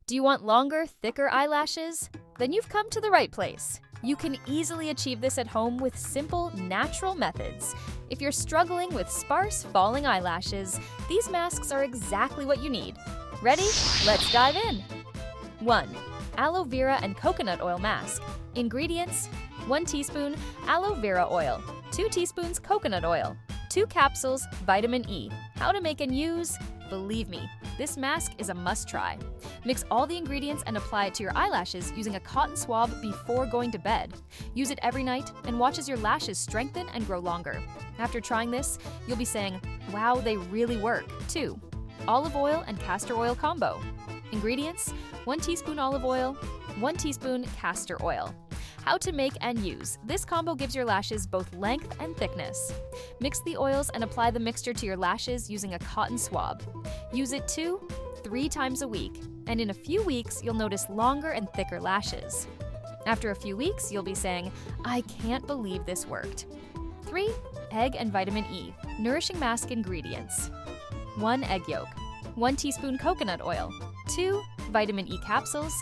Do you want longer, thicker eyelashes? Then you've come to the right place. You can easily achieve this at home with simple, natural methods. If you're struggling with sparse, falling eyelashes, these masks are exactly what you need. Ready? Let's dive in! 1. Aloe vera and coconut oil mask. Ingredients: 1 teaspoon aloe vera oil, 2 teaspoons coconut oil, 2 capsules vitamin E. How to make and use? Believe me, this mask is a must-try. Mix all the ingredients and apply it to your eyelashes using a cotton swab before going to bed. Use it every night and watch as your lashes strengthen and grow longer. After trying this, you'll be saying, "Wow, they really work." 2. Olive oil and castor oil combo. Ingredients: 1 teaspoon olive oil, 1 teaspoon castor oil. How to make and use. This combo gives your lashes both length and thickness. Mix the oils and apply the mixture to your lashes using a cotton swab. Use it 2-3 times a week, and in a few weeks, you'll notice longer and thicker lashes. After a few weeks, you'll be saying, "I can't believe this worked." 3. Egg and vitamin E. Nourishing mask ingredients: 1 egg yolk, 1 teaspoon coconut oil, 2 vitamin E capsules.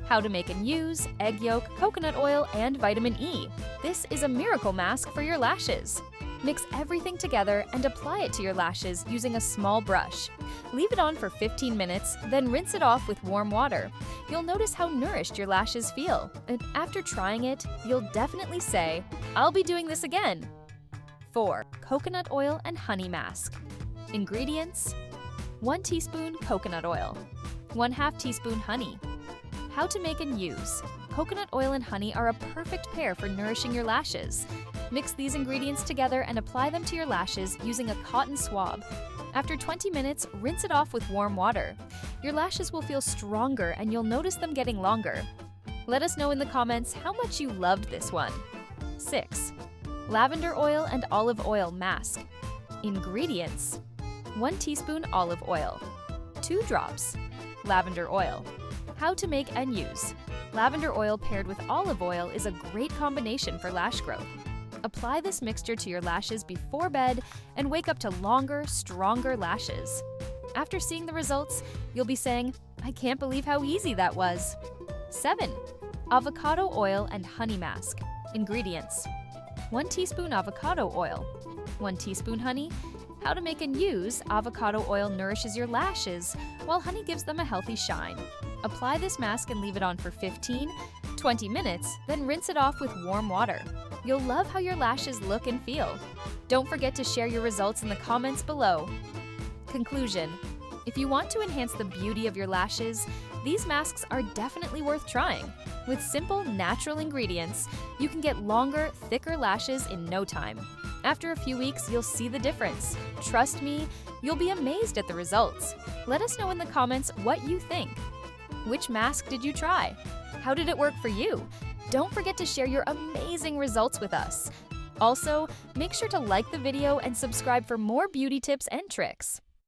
How to make and use: egg yolk, coconut oil, and vitamin E. This is a miracle mask for your lashes. Mix everything together and apply it to your lashes using a small brush. Leave it on for 15 minutes, then rinse it off with warm water. You'll notice how nourished your lashes feel, and after trying it, you'll definitely say, "I'll be doing this again." 4. Coconut oil and honey mask. Ingredients: 1 teaspoon coconut oil, 1/2 teaspoon honey. How to make and use. Coconut oil and honey are a perfect pair for nourishing your lashes. Mix these ingredients together and apply them to your lashes using a cotton swab. After 20 minutes, rinse it off with warm water. Your lashes will feel stronger and you'll notice them getting longer. Let us know in the comments how much you loved this one. 6. Lavender oil and olive oil mask. Ingredients: 1 teaspoon olive oil, 2 drops lavender oil. How to make and use. Lavender oil paired with olive oil is a great combination for lash growth. Apply this mixture to your lashes before bed and wake up to longer, stronger lashes. After seeing the results, you'll be saying, "I can't believe how easy that was." 7. Avocado oil and honey mask. Ingredients: 1 teaspoon avocado oil, 1 teaspoon honey. How to make and use. Avocado oil nourishes your lashes, while honey gives them a healthy shine. Apply this mask and leave it on for 15-20 minutes, then rinse it off with warm water. You'll love how your lashes look and feel. Don't forget to share your results in the comments below. Conclusion: if you want to enhance the beauty of your lashes, these masks are definitely worth trying. With simple, natural ingredients, you can get longer, thicker lashes in no time. After a few weeks, you'll see the difference. Trust me, you'll be amazed at the results. Let us know in the comments what you think. Which mask did you try? How did it work for you? Don't forget to share your amazing results with us. Also, make sure to like the video and subscribe for more beauty tips and tricks.